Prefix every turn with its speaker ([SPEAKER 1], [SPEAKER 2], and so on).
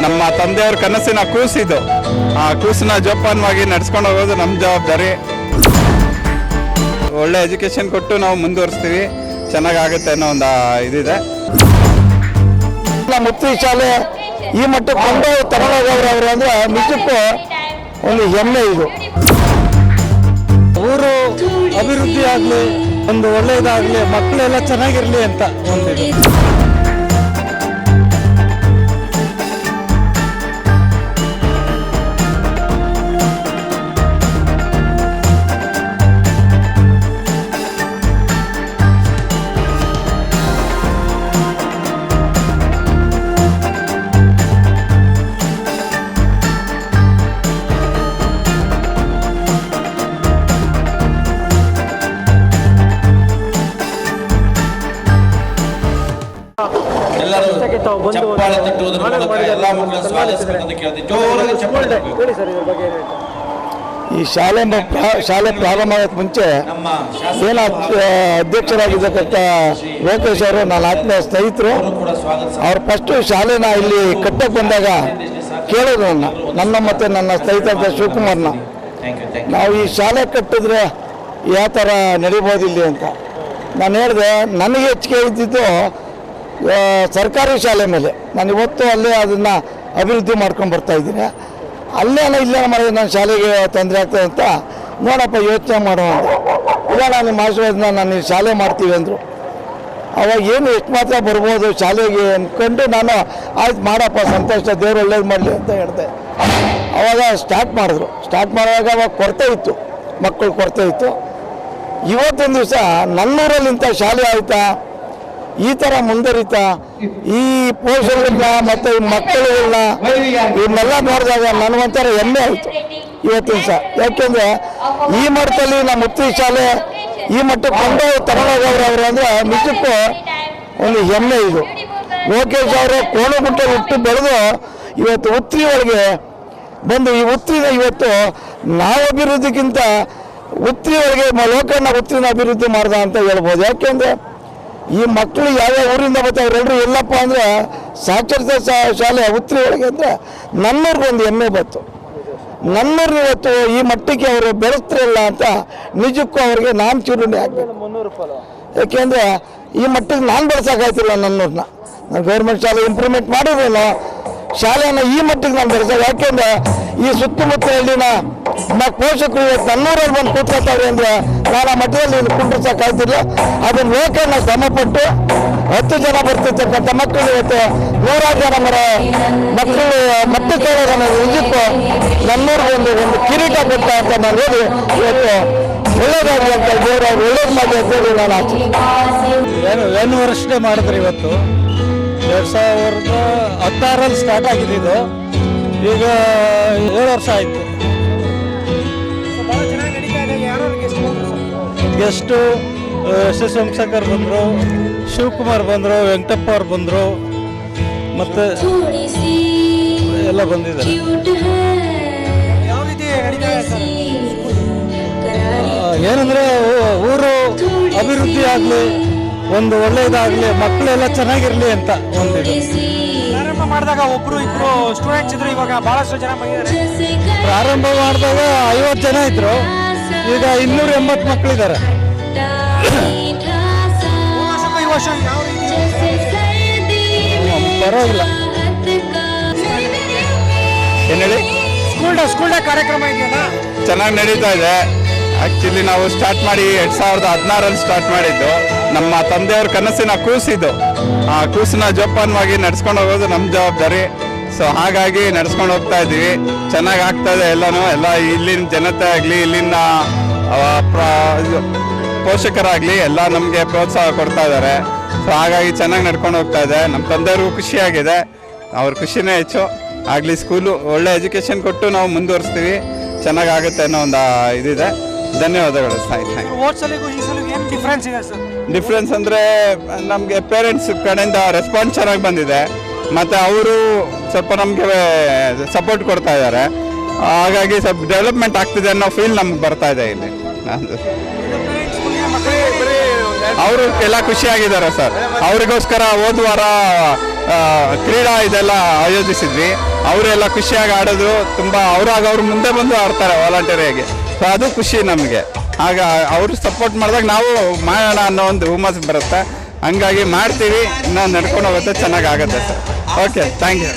[SPEAKER 1] ನಮ್ಮ ತಂದೆಯವ್ರ ಕನಸಿನ ಕೂಸಿದು. ಆ ಕೂಸನ್ನ ಜೋಪಾನವಾಗಿ ನಡ್ಸ್ಕೊಂಡು ಹೋಗೋದು ನಮ್ಮ ಜವಾಬ್ದಾರಿ. ಒಳ್ಳೆ ಎಜುಕೇಶನ್ ಕೊಟ್ಟು ನಾವು ಮುಂದುವರಿಸ್ತೀವಿ, ಚೆನ್ನಾಗಾಗುತ್ತೆ ಅನ್ನೋ ಒಂದು ಇದಿದೆ.
[SPEAKER 2] ಮುತ್ತಿ ಶಾಲೆ ಈ ಮಟ್ಟಕ್ಕೆ ಕೊಂಡು ತಗೊಂಡೋಗವ್ರು ಅಂದ್ರೆ ನಿಜಕ್ಕೂ ಒಂದು ಹೆಮ್ಮೆ. ಇದು ಊರು ಅಭಿವೃದ್ಧಿ ಆಗಲಿ, ಒಂದು ಒಳ್ಳೆಯದಾಗಲಿ, ಮಕ್ಕಳೆಲ್ಲ ಚೆನ್ನಾಗಿರಲಿ ಅಂತ ಒಂದಿದೆ. ಈ ಶಾಲೆ ಪ್ರಾರಂಭ ಆಗೋಕ್ಕೆ ಮುಂಚೆ ಏನು ಅಧ್ಯಕ್ಷರಾಗಿದ್ದಕ್ಕಂಥ ಲೋಕೇಶ್ ಅವರು ನನ್ನ ಆತ್ಮೀಯ ಸ್ನೇಹಿತರು. ಅವ್ರು ಫಸ್ಟು ಶಾಲೆನ ಇಲ್ಲಿ ಕಟ್ಟಕ್ಕೆ ಬಂದಾಗ ಕೇಳೋದು ನನ್ನ ಮತ್ತು ನನ್ನ ಸ್ನೇಹಿತರಾದ ಶಿವಕುಮಾರ್ನ, ನಾವು ಈ ಶಾಲೆ ಕಟ್ಟಿದ್ರೆ ಯಾವ ಥರ ನಡೀಬೋದು ಇಲ್ಲಿ ಅಂತ. ನಾನು ಹೇಳಿದೆ, ನನಗೆ ಹೆಚ್ಚಿಗೆ ಇದ್ದಿದ್ದು ಸರ್ಕಾರಿ ಶಾಲೆ ಮೇಲೆ. ನಾನು ಇವತ್ತು ಅಲ್ಲೇ ಅದನ್ನು ಅಭಿವೃದ್ಧಿ ಮಾಡ್ಕೊಂಡು ಬರ್ತಾಯಿದ್ದೀನಿ. ಅಲ್ಲೇನೋ ಇಲ್ಲೇ ಮಾಡಿದ್ರೆ ನಾನು ಶಾಲೆಗೆ ತೊಂದರೆ ಆಗ್ತದೆ ಅಂತ ನೋಡಪ್ಪ ಯೋಚನೆ ಮಾಡೋ ಅಂತ. ಇಲ್ಲ, ನಾನು ನಿಮ್ಮ ಆಶೀರ್ವಾದನ ನಾನು ಶಾಲೆ ಮಾಡ್ತೀವಿ ಅಂದರು. ಅವಾಗ ಏನು ಎಷ್ಟು ಮಾತ್ರ ಬರ್ಬೋದು ಶಾಲೆಗೆ ಅಂದ್ಕೊಂಡು ನಾನು ಆಯ್ತು ಮಾಡಪ್ಪ, ಸಂತೋಷ, ದೇವ್ರು ಒಳ್ಳೇದು ಮಾಡಲಿ ಅಂತ ಹೇಳಿದೆ. ಅವಾಗ ಸ್ಟಾರ್ಟ್ ಮಾಡಿದ್ರು. ಸ್ಟಾರ್ಟ್ ಮಾಡುವಾಗ ಅವಾಗ ಕೊರತೆ ಇತ್ತು, ಮಕ್ಕಳು ಕೊರತೆ ಇತ್ತು. ಇವತ್ತೊಂದು ದಿವಸ ನನ್ನೂರಲ್ಲಿ ಇಂಥ ಶಾಲೆ ಆಯಿತಾ, ಈ ಥರ ಮುಂದುವರಿತಾ, ಈ ಪೋಷಕರನ್ನ ಮತ್ತು ಈ ಮಕ್ಕಳುಗಳನ್ನ ಇವನ್ನೆಲ್ಲ ನೋಡಿದಾಗ ನನಗೊಂಥರ ಹೆಮ್ಮೆ ಆಯಿತು ಇವತ್ತಿನ ದಿವಸ. ಯಾಕೆಂದರೆ ಈ ಮಟ್ಟದಲ್ಲಿ ನಮ್ಮ ಮುತ್ತಿ ಶಾಲೆ ಈ ಮಟ್ಟಕ್ಕೆ ಕೊಂಡು ತಗೊಂಡೋಗವ್ರು ಅಂದರೆ ನಿಜಕ್ಕೂ ಒಂದು ಹೆಮ್ಮೆ. ಇದು ಲೋಕೇಶ್ ಅವರು ಕೋಣಗುಂಟೆ ಹುಟ್ಟು ಬೆಳೆದು ಇವತ್ತು ಉತ್ರಿ ಒಳಗೆ ಬಂದು ಈ ಉತ್ರಿನ ಇವತ್ತು ನಾವು ಅಭಿವೃದ್ಧಿಗಿಂತ ಉತ್ರಿ ಒಳಗೆ ಲೋಕನ ಉತ್ರಿನ ಅಭಿವೃದ್ಧಿ ಮಾಡ್ದ ಅಂತ ಹೇಳ್ಬೋದು. ಯಾಕೆಂದರೆ ಈ ಮಕ್ಕಳು ಯಾವ್ಯಾವ ಊರಿಂದ ಬರ್ತಾರೆ ಅವರೆಲ್ಲರೂ ಎಲ್ಲಪ್ಪ ಅಂದರೆ ಸಾಕ್ಷರತಾ ಶಾಲೆ ಉತ್ರಿ ಒಳಗೆ ಅಂದರೆ ನನ್ನೂರಿಗೊಂದು ಹೆಮ್ಮೆ ಬಂತು. ನನ್ನೂರು ಇವತ್ತು ಈ ಮಟ್ಟಕ್ಕೆ ಅವರು ಬೆಳೆಸ್ತಿರಲ್ಲ ಅಂತ ನಿಜಕ್ಕೂ ಅವ್ರಿಗೆ ನಾನು ಚೂರುಣಿ ಆಗಬೇಕು. ಯಾಕೆಂದರೆ ಈ ಮಟ್ಟಿಗೆ ನಾನು ಬೆಳೆಸೋಕ್ಕಾಯ್ತಿಲ್ಲ ನನ್ನೂರನ್ನ. ನಾನು ಗೌರ್ಮೆಂಟ್ ಶಾಲೆ ಇಂಪ್ರೂವ್ಮೆಂಟ್ ಮಾಡಿದ್ರೇನು ಶಾಲೆಯನ್ನು ಈ ಮಟ್ಟಿಗೆ ನಾನು ಬೆಳೆಸೋದು. ಯಾಕೆಂದರೆ ಈ ಸುತ್ತಮುತ್ತ ಹಳ್ಳಿನ ಪೋಷಕರು ಇವತ್ತು ನನ್ನೂರಲ್ಲಿ ಬಂದು ಕೂತ್ಕೊಳ್ತಾರೆ ಅಂದರೆ ನಾನು ಆ ಮಟ್ಟದಲ್ಲಿ ಕುಂಡ್ರಿಸೋಕ್ಕಾಯ್ತಿಲ್ಲ. ಅದನ್ನು ಲೋಕನ ಶ್ರಮಪಟ್ಟು 10 ಜನ ಬರ್ತಿರ್ತಕ್ಕಂಥ ಮಕ್ಕಳು ಇವತ್ತು 100 ಜನ ಮಕ್ಕಳು ಮತ್ತೆ ಕೇಳೋದನ್ನು ನಿಜಕ್ಕೂ ನನ್ನೂರಿಗೆ ಒಂದು ಕಿರೀಟ ಕೊಟ್ಟ ಅಂತ ನಾನು ಹೇಳಿ ಇವತ್ತು ಒಳ್ಳೇದಾಗಲಿ ಅಂತ ದೇವರು ಅವ್ರು ಒಳ್ಳೇದು ಮಾಡಿ ಅಂತ ಹೇಳಿ ನಾನು ಆಚೆ ಏನು ವರ್ಷನೇ ಮಾಡಿದ್ರು. ಇವತ್ತು 2016ರಲ್ಲಿ ಸ್ಟಾರ್ಟ್ ಆಗಿದ್ದು, ಈಗ 7 ವರ್ಷ ಆಯಿತು. ಗೆಸ್ಟು ಎಸ್ ಸೋಮಶೇಖರ್ ಬಂದರು, ಶಿವಕುಮಾರ್ ಬಂದರು, ವೆಂಕಟಪ್ಪ ಅವ್ರು ಬಂದರು, ಮತ್ತು ಎಲ್ಲ ಬಂದಿದ್ದಾರೆ. ಏನಂದರೆ ಊರು ಅಭಿವೃದ್ಧಿ ಆಗಲಿ, ಒಂದು ಒಳ್ಳೆಯದಾಗಲಿ, ಮಕ್ಕಳೆಲ್ಲ ಚೆನ್ನಾಗಿರಲಿ ಅಂತ ಒಂದಿದೆ.
[SPEAKER 3] ಪ್ರಾರಂಭ ಮಾಡಿದಾಗ ಒಬ್ಬರು ಇಬ್ಬರು ಸ್ಟೂಡೆಂಟ್ಸ್ ಇದ್ರು, ಇವಾಗ ಭಾಳಷ್ಟು ಜನ ಬಂದಿದ್ದಾರೆ.
[SPEAKER 2] ಪ್ರಾರಂಭ ಮಾಡಿದಾಗ 50 ಜನ ಇದ್ದರು, ಈಗ 280 ಮಕ್ಕಳಿದ್ದಾರೆ.
[SPEAKER 3] ಈ ವರ್ಷ ಯಾವ ರೀತಿ
[SPEAKER 2] ಪರವಾಗಿಲ್ಲ.
[SPEAKER 1] ಏನು ಹೇಳಿ,
[SPEAKER 3] ಸ್ಕೂಲ್ ಡೇ ಕಾರ್ಯಕ್ರಮ ಇದೆಯಲ್ಲ,
[SPEAKER 1] ಚೆನ್ನಾಗಿ ನಡೀತಾ ಇದೆ. ಆ್ಯಕ್ಚುಲಿ ನಾವು ಸ್ಟಾರ್ಟ್ ಮಾಡಿ 2016ರಲ್ಲಿ ಸ್ಟಾರ್ಟ್ ಮಾಡಿದ್ದು. ನಮ್ಮ ತಂದೆಯವ್ರ ಕನಸಿನ ಕೂಸಿದು. ಆ ಕೂಸನ್ನ ಜೋಪಾನವಾಗಿ ನಡ್ಸ್ಕೊಂಡು ಹೋಗೋದು ನಮ್ಮ ಜವಾಬ್ದಾರಿ. ಸೊ ಹಾಗಾಗಿ ನಡ್ಸ್ಕೊಂಡು ಹೋಗ್ತಾ ಇದ್ದೀವಿ. ಚೆನ್ನಾಗಿ ಆಗ್ತಾ ಇದೆ ಎಲ್ಲನೂ. ಎಲ್ಲ ಇಲ್ಲಿನ ಜನತೆ ಆಗಲಿ, ಇಲ್ಲಿನ ಪೋಷಕರಾಗಲಿ ಎಲ್ಲ ನಮಗೆ ಪ್ರೋತ್ಸಾಹ ಕೊಡ್ತಾ ಇದ್ದಾರೆ. ಸೊ ಹಾಗಾಗಿ ಚೆನ್ನಾಗಿ ನಡ್ಕೊಂಡು ಹೋಗ್ತಾ ಇದೆ. ನಮ್ಮ ತಂದೆಯವ್ರಿಗೂ ಖುಷಿಯಾಗಿದೆ, ಅವ್ರ ಖುಷಿನೇ ಹೆಚ್ಚು. ಆಗಲಿ, ಸ್ಕೂಲು ಒಳ್ಳೆ ಎಜುಕೇಷನ್ ಕೊಟ್ಟು ನಾವು ಮುಂದುವರಿಸ್ತೀವಿ, ಚೆನ್ನಾಗಾಗುತ್ತೆ ಅನ್ನೋ ಒಂದು ಇದಿದೆ. ಧನ್ಯವಾದಗಳು. ಡಿಫ್ರೆನ್ಸ್ ಅಂದರೆ ನಮಗೆ ಪೇರೆಂಟ್ಸ್ ಕಡೆಯಿಂದ ರೆಸ್ಪಾನ್ಸ್ ಚೆನ್ನಾಗಿ ಬಂದಿದೆ, ಮತ್ತು ಅವರು ಸ್ವಲ್ಪ ನಮಗೆ ಸಪೋರ್ಟ್ ಕೊಡ್ತಾ ಇದ್ದಾರೆ. ಹಾಗಾಗಿ ಸ್ವಲ್ಪ ಡೆವಲಪ್ಮೆಂಟ್ ಆಗ್ತಿದೆ ಅನ್ನೋ ಫೀಲ್ ನಮ್ಗೆ ಬರ್ತಾ ಇದೆ ಇಲ್ಲಿ. ಅವರು ಎಲ್ಲ ಖುಷಿಯಾಗಿದ್ದಾರೆ ಸರ್. ಅವ್ರಿಗೋಸ್ಕರ ಹೋದ ವಾರ ಕ್ರೀಡಾ ಇದೆಲ್ಲ ಆಯೋಜಿಸಿದ್ವಿ. ಅವರೆಲ್ಲ ಖುಷಿಯಾಗಿ ಆಡೋದು, ತುಂಬ ಅವ್ರು ಮುಂದೆ ಬಂದು ಆಡ್ತಾರೆ ವಾಲಂಟಿಯರಿಯಾಗಿ. ಸೊ ಅದು ಖುಷಿ ನಮಗೆ. ಆಗ ಅವರು ಸಪೋರ್ಟ್ ಮಾಡಿದಾಗ ನಾವು ಮಾಡೋಣ ಅನ್ನೋ ಒಂದು ಹುಮ್ಮಸ್ ಬರುತ್ತೆ. ಹಂಗಾಗಿ ಮಾಡ್ತೀವಿ, ಇನ್ನೂ ನಡ್ಕೊಂಡು ಹೋಗುತ್ತೆ, ಚೆನ್ನಾಗಿ ಆಗುತ್ತೆ ಸರ್. Okay, thank you.